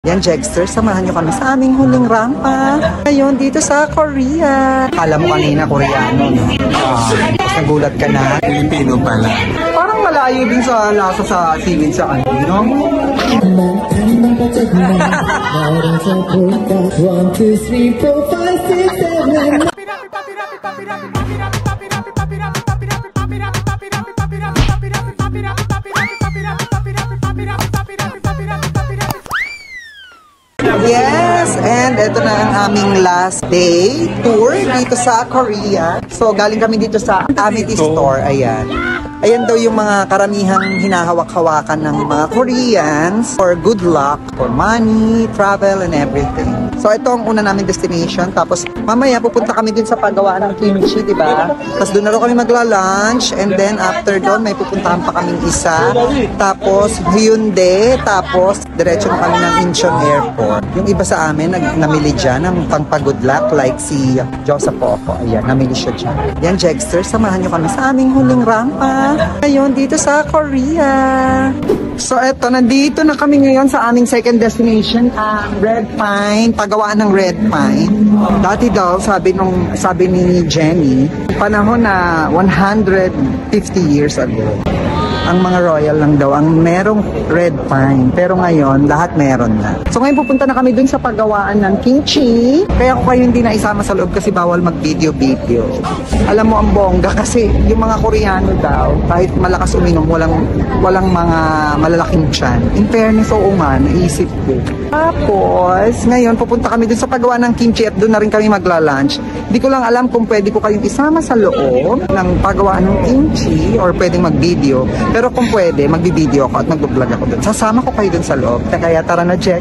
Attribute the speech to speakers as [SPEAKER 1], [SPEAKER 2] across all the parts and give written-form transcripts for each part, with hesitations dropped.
[SPEAKER 1] Yan, Jegster, samahan nyo kami sa aming huling rampa. Ngayon, dito sa Korea. Kala mo kanina, Koreano, no? Tapos nagulat ka na.
[SPEAKER 2] Pilipino pala.
[SPEAKER 1] Parang malayo din sa lasa sa seaweed sa ano, no?
[SPEAKER 3] 1, 2, 3, 4, 5, 6, 7.
[SPEAKER 1] Yes, and ito na ang aming last day tour dito sa Korea. So, galing kami dito sa Amity Store. Ayan. Ayan daw yung mga karamihang hinahawak-hawakan ng mga Koreans for good luck, for money, travel, and everything. So, ito ang una namin destination. Tapos, mamaya pupunta kami din sa paggawaan ng kimchi, di ba? Tapos, doon na rin kami magla-lunch. And then, after doon, may pupuntahan pa kaming isa. Tapos, Hyundai. Tapos, diretso na kami ng Incheon Airport. Yung iba sa amin, namili dyan ng pang-good luck, like si Joseph Popo. Ayan, namili siya dyan. Yan, Jegster, samahan nyo kami sa aming huling rampa. Ngayon, dito sa Korea. So, eto, nandito na kami ngayon sa aming second destination, Red Pine, pagawaan ng Red Pine. Dati daw, sabi ni Jenny, panahon na 150 years ago, ang mga royal lang daw ang merong Red Pine. Pero ngayon, lahat meron na. So ngayon pupunta na kami dun sa paggawaan ng kimchi. Kaya ko kayo hindi na isama sa loob kasi bawal mag-video-video. Alam mo ang bongga kasi yung mga Koreano daw, kahit malakas uminom, walang mga malalaking tiyan. In fairness, oo nga, naisip ko. Tapos, ngayon pupunta kami dun sa paggawaan ng kimchi at dun na rin kami magla-lunch. Hindi ko lang alam kung pwede ko kayong isama sa loob ng paggawaan ng kimchi or pwedeng mag-video. Pero kung pwede, magbi-video ako at mag-vlog ako dun. Sasama ko kayo dun sa loob. Kaya tara na, Jex.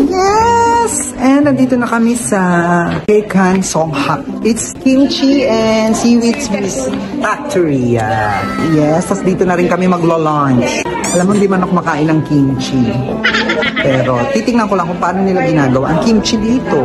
[SPEAKER 1] Yes! And nandito na kami sa Daekan Songhak. It's kimchi and seaweed factory. Yes, tapos dito na rin kami maglo-lunch. Alam mo, hindi man ako makain ng kimchi. Pero titingnan ko lang kung paano nila ginagawa ang kimchi dito.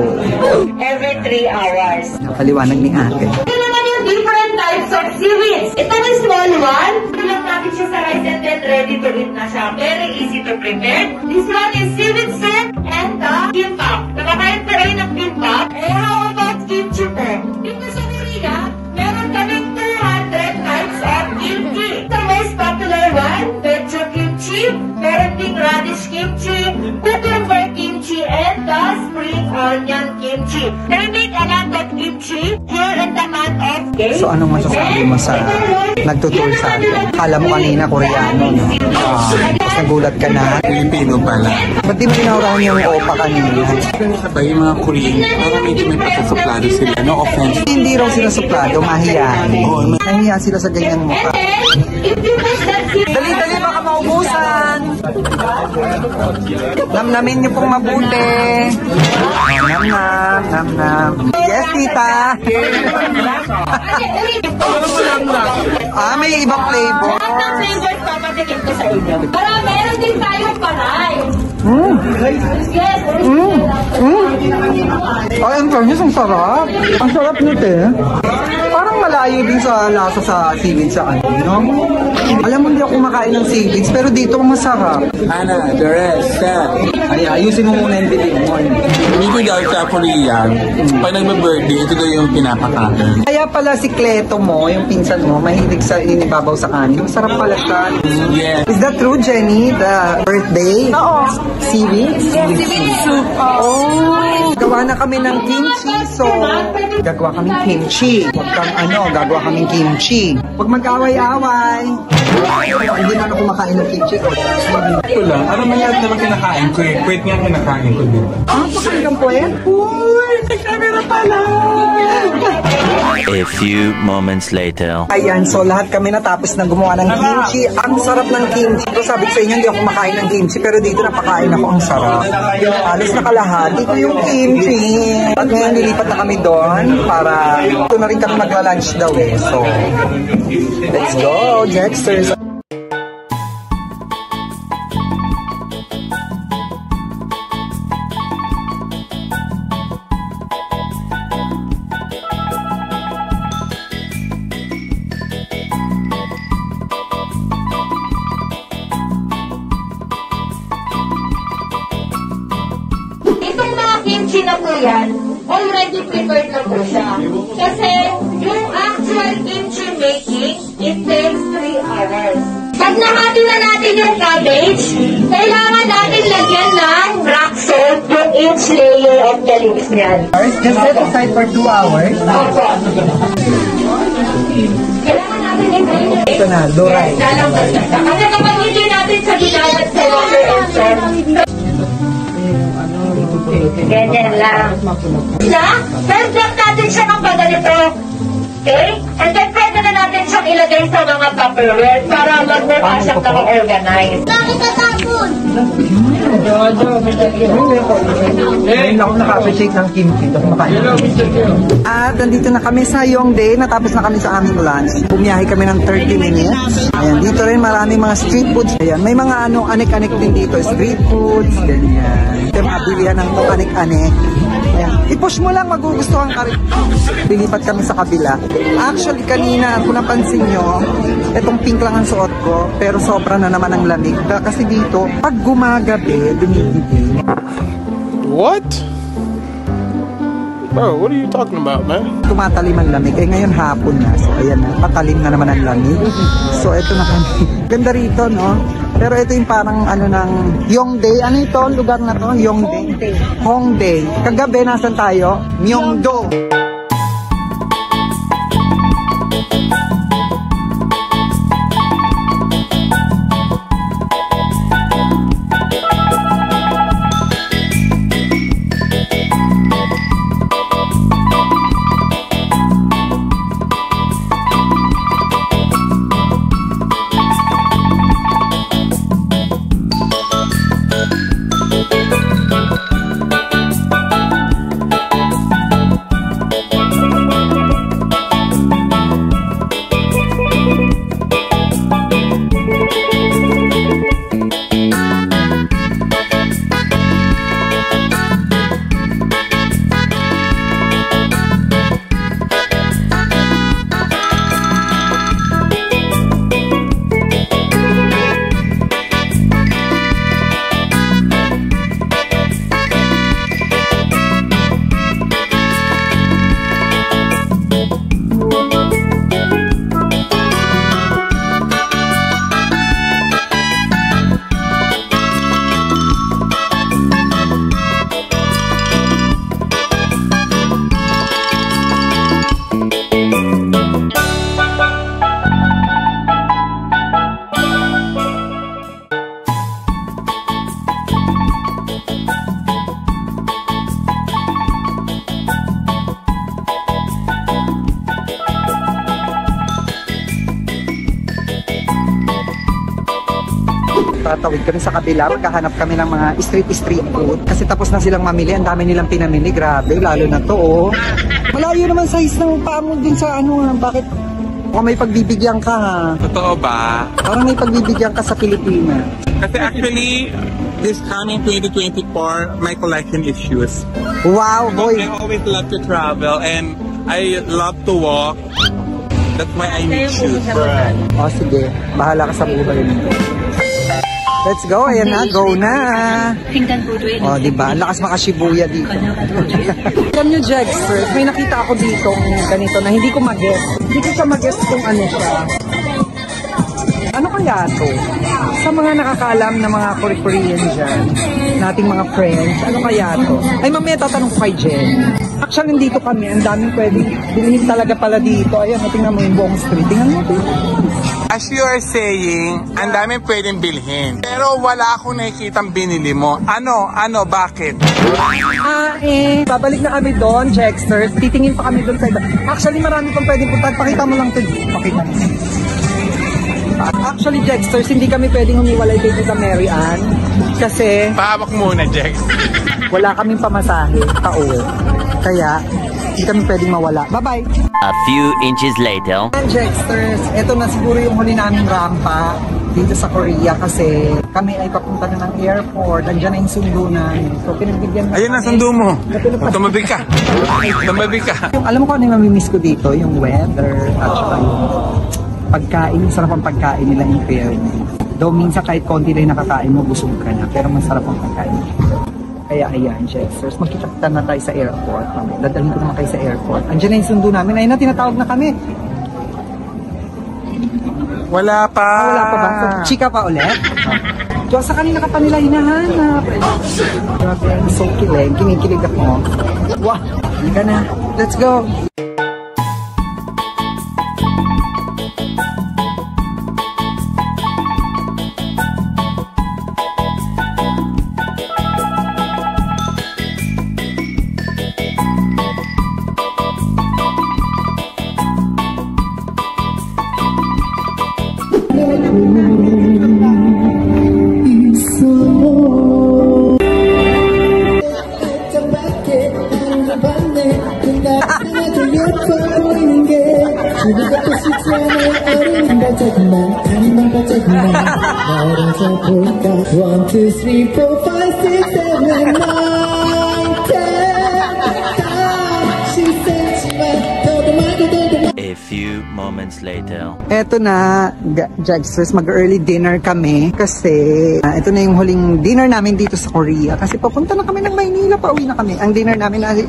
[SPEAKER 4] Every 3 hours.
[SPEAKER 1] Napaliwanag ni ate.
[SPEAKER 4] Ito naman yung different types of seaweeds. Ito yung small one. Tulad natin siya sa rice and then ready to eat na siya. Very easy to prepare. This one is seaweed set and the kimbap. Nakakain pa rin ng kimbap. How about kimchi po? Dito sa Korea, meron kaming 200 types of kimchi. The most popular one, veggie kimchi. Meron ding radish kimchi, cucumber kimchi, and the spring onion kimchi. They make a lot of kimchi here in the month of May.
[SPEAKER 1] So anong masasabi mo sa nagtutur sa atin? Kala mo kanina Koreano, no? Tapos nagulat ka na.
[SPEAKER 2] Pilipino pala.
[SPEAKER 1] Ba't di mo inaurahan yung opa kanina?
[SPEAKER 2] Pero sabay yung mga Korean, parang medyo may pagkasuplado sila. No offense.
[SPEAKER 1] Hindi raw sila suplado, mahiyain. Nahiya sila sa ganyang mukha. Dali-dali baka maubusan. Namnamin niyo pong mabuti. Nam-nam, nam-nam. Yes, tita. May ibang flavor.
[SPEAKER 4] Ang flavor pa, patikin ko sa inyo. Para meron din tayong paray. Yes,
[SPEAKER 1] Ay, ang fairness, ang sarap. Ang sarap nito eh. Parang malayo din sa lasa sa seaweed sa ano, no? Alam mo, hindi ako kumakain ng seaweeds, pero dito masarap.
[SPEAKER 2] Ana, the rest,
[SPEAKER 1] Ay, ayusin mo muna yung bilhin mo.
[SPEAKER 2] dito daw sa Korean, pag nagbe-birthday, ito daw yung pinapakain.
[SPEAKER 1] Kaya pala si Kleto mo, yung pinsan mo, mahilig sa inibabaw sa kanin. Masarap pala siya.
[SPEAKER 2] Yes.
[SPEAKER 1] Is that true, Jenny? The birthday?
[SPEAKER 4] Oo.
[SPEAKER 1] Seaweeds?
[SPEAKER 4] seaweed soup.
[SPEAKER 1] Oh! Gawa na kami ng kimchi, so gagawa kaming kimchi. Huwag kang gagawa kaming kimchi. Huwag mag-away-away. Hindi na ako kumakain ng kimchi.
[SPEAKER 2] Ito lang, alam mo yan naman kinakain ko eh. Wait nga kinakain ko dito.
[SPEAKER 1] Pakinggan po eh. Uy, may camera pala.
[SPEAKER 5] A few moments later.
[SPEAKER 1] Ayan, so lahat kami natapos na gumawa ng kimchi. Ang sarap ng kimchi. So, sabi ko sa inyo, hindi ako kumakain ng kimchi, pero dito napakain ako, ang sarap. Alis na kalahati ko yung kimchi. At ngayon, nilipat na kami doon para ito na rin kami magla-lunch daw eh. So, let's go, Jexters.
[SPEAKER 4] na po yan, already prepared na po siya. Kasi yung actual kimchi making, it takes 3 hours. Pag nahati na natin yung cabbage, kailangan natin lagyan ng rock salt yung each layer of the leaves niyan.
[SPEAKER 1] Just set aside for 2 hours.
[SPEAKER 4] Opo. Kailangan natin yung
[SPEAKER 1] Ito na, luray.
[SPEAKER 4] kasi kapag hindi natin sa bilalat sa water and salt, ganyan lang. First lang natin siya ng paganito. Okay? And then pwede na natin siyang ilagay sa mga Tupperware para magmukha siyang naka-organize. Bakit natapon?
[SPEAKER 1] Ngayon ako naka-appreciate ng kimchi. At nandito na kami sa Yongdae. Natapos na kami sa aming lunch. Bumiyahe kami ng 30 minutes. Ayan, dito rin maraming mga street foods. Ayan, may mga anik-anik din dito. Street foods, ganyan. Ito yung mga bilihan ng anik-anik. Ayan. I-push mo lang, magugustuhan ka rin. Lilipat kami sa kabila. Actually, kanina, kung napansin nyo, itong pink lang ang suot ko, pero sobra na naman ang lamig. Kasi dito, pag gumagabi, dumidibig.
[SPEAKER 6] What? Bro, what are you talking about, man?
[SPEAKER 1] Tumatalim ang lamig. Eh, ngayon hapon na. So, ayan na. Patalim na naman ang lamig. So, ito na kami. Ganda rito, no? Pero ito yung parang ano ng Yongdae. Ano ito? Lugar na to? Yongdae. Hongdae. Kagabi, nasan tayo? Myeongdo. Tatawid kami sa kabila, magkahanap kami ng mga street food. Kasi tapos na silang mamili, ang dami nilang pinamili. Grabe, lalo na to, oh. Malayo naman size ng paa mo dun sa ano, bakit? O may pagbibigyan ka, ha?
[SPEAKER 2] Totoo ba?
[SPEAKER 1] Parang may pagbibigyan ka sa Pilipinas.
[SPEAKER 2] Kasi actually, this coming 2024, my collection is shoes.
[SPEAKER 1] Wow, boy.
[SPEAKER 2] I always love to travel and I love to walk. That's why I need shoes.
[SPEAKER 1] O, sige. Bahala ka sa buhay mo. Let's go. Ayan na. Go na. O, diba? Lakas makashibuya dito. Alam nyo, Jegster, may nakita ako dito ganito na hindi ko mag-guess. Hindi ko siya mag-guess kung ano siya. Ano kaya to? Sa mga nakakaalam na mga Korean dyan, nating mga friends, ano kaya to? Ay, mamaya tatanong ko kay Jen. Actually, dito kami, ang daming pwedeng bilhin talaga pala dito. Ayan, tingnan mo yung buong street. Tingnan mo ito.
[SPEAKER 2] As you are saying, ang daming pwedeng bilhin. Pero wala akong nakikitang binili mo. Ano, bakit?
[SPEAKER 1] Babalik na kami doon, Jegster. Titingin pa kami doon sa iba. Actually, marami pang pwedeng punta. Pakita mo lang ito. Pakita mo. Actually, Jegsters, hindi kami pwedeng humiwalay dito sa Mary Ann. Kasi
[SPEAKER 2] Pahawak muna, Jex.
[SPEAKER 1] wala kaming pamasahe pauwi. Kaya, hindi kami pwedeng mawala. Bye-bye!
[SPEAKER 5] A few inches later.
[SPEAKER 1] Jegsters, ito na siguro yung huli naming rampa dito sa Korea kasi kami ay papunta na ng airport. Andiyan na yung sundo namin. So, pinagbigyan na.
[SPEAKER 2] Ayun na, sundo mo. Tumabi ka. Tumabi ka.
[SPEAKER 1] Alam mo kung ano yung mamimiss ko dito? Yung weather at saka yung pagkain. Masarap ang pagkain nila in fairness. Though minsan kahit konti lang nakakain mo, busog ka na. Pero masarap ang pagkain. Kaya ayan, Jexers, magkita na tayo sa airport. Dadalhin ko naman kayo sa airport. Andiyan na yung sundo namin. Ayun na, tinatawag na kami.
[SPEAKER 2] Wala pa.
[SPEAKER 1] Wala pa ba? So, chika pa ulit? Diyos, sa kanina ka pa nila hinahanap. Grabe, so kilig. Kinikilig ako. Wah, hindi ka na. Let's go.
[SPEAKER 3] One, two, three, four, five, six, seven, 9, 10. She said she went, told the mother, told the
[SPEAKER 5] A few moments later.
[SPEAKER 1] Eto na, Jexers, mag-early dinner kami kasi ito na yung huling dinner namin dito sa Korea kasi papunta na kami ng Maynila, pauwi na kami. Ang dinner namin ay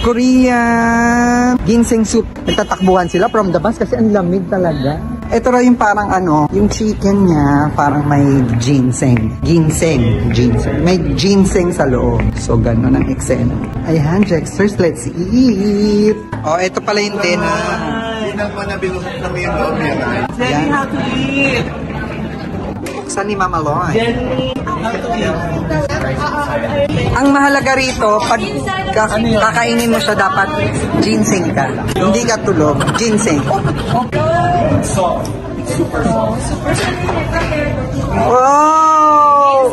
[SPEAKER 1] Korean ginseng soup. Nagtatakbuhan sila from the bus kasi ang lamig talaga. Ito na yung parang yung chicken niya, parang may ginseng. Ginseng. May ginseng sa loob. So, gano'n ang eksena. Ayan, Jexers, let's eat. Oh, ito pala yung dinner. Jenny, how to eat? Buksan ni Mama Loy. Jenny, how to eat? Ang mahalaga rito, pag kakainin mo siya, dapat ginseng ka. Hindi ka tulog. Ginseng.
[SPEAKER 6] Soft. Super soft.
[SPEAKER 1] Wow!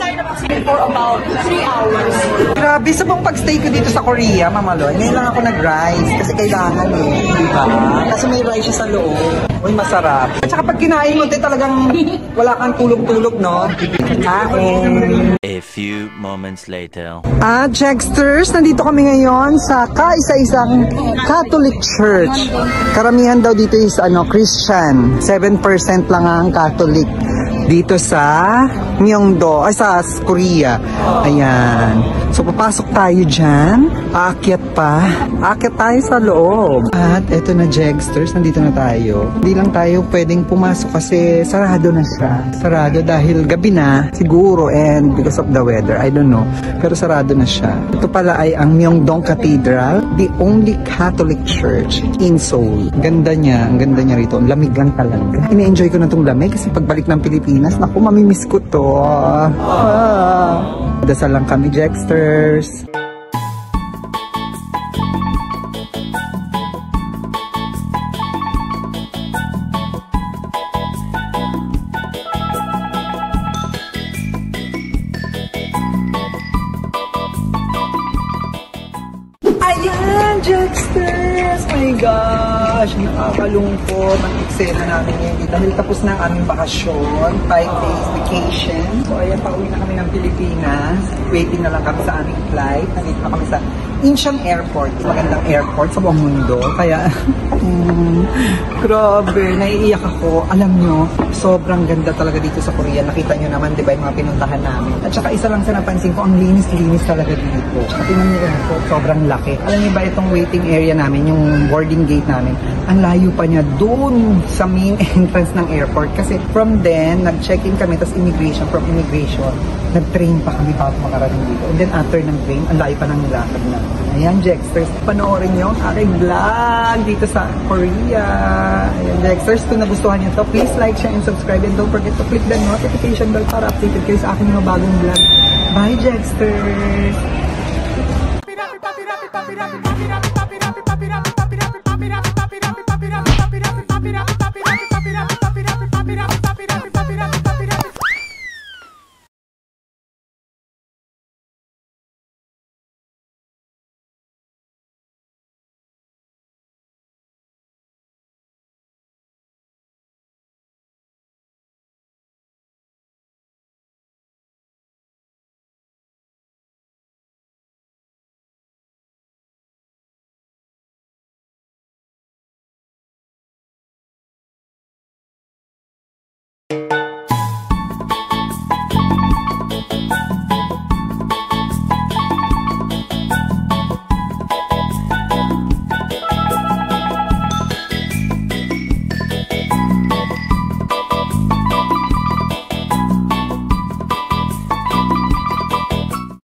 [SPEAKER 4] For about 3 hours.
[SPEAKER 1] Grabe, sa pang pag-stay ko dito sa Korea, Mama Loy, ngayon lang ako nag-rice kasi kailangan diba? Kasi may rice siya sa loob. Uy, masarap. At saka pag kinain mo, talagang wala kang tulog-tulog, no? Kain.
[SPEAKER 5] A few moments later.
[SPEAKER 1] Jexters, nandito kami ngayon sa kaisa-isang Catholic Church. Karamihan daw dito is Christian. 7% lang ang Catholic dito sa Myeongdo, ay sa Korea. Ayan. So, papasok tayo dyan. Aakyat pa. Aakyat tayo sa loob. At eto na, Jexters, nandito na tayo. Hindi lang tayo pwedeng pumasok kasi sarado na siya. Sarado dahil gabi na, siguro, and because of the weather, I don't know. Pero sarado na siya. Ito pala ay ang Myeongdong Cathedral, the only Catholic church in Seoul. Ganda niya, ang ganda niya rito. Ang lamig lang talaga. Ini-enjoy ko na itong lamig kasi pagbalik ng Pilipinas, naku, mamimiss ko to. Dasal lang kami, Jexters. Ayan, Jexters! My gosh, nakakalungkot ang eksena namin ngayon dahil tapos na ang aming bakasyon, 5 days vacation. So ayan, pauwi na kami ng Pilipinas. Waiting na lang kami sa aming flight. Nandito na kami sa Incheon Airport. Magandang airport sa buong mundo. Kaya, grabe, naiiyak ako. Alam nyo, sobrang ganda talaga dito sa Korea. Nakita nyo naman, di ba, yung mga pinuntahan namin. At saka isa lang sa napansin ko, ang linis-linis talaga dito. At tingnan nyo yung airport, sobrang laki. Alam nyo ba, itong waiting area namin, yung boarding gate namin, ang layo pa niya doon sa main entrance ng airport. Kasi from then, nag-check-in kami, tapos immigration, from immigration, nag-train pa kami bago makarating dito. And then after ng train, ang layo pa ng lakad na. Ayan, Jexters, panoorin nyo ang aking vlog dito sa Korea. Ayan, Jexters, kung nagustuhan nyo to, please like, share, and subscribe. And don't forget to click the notification bell para updated kayo sa aking mga bagong vlog. Bye, Jexters!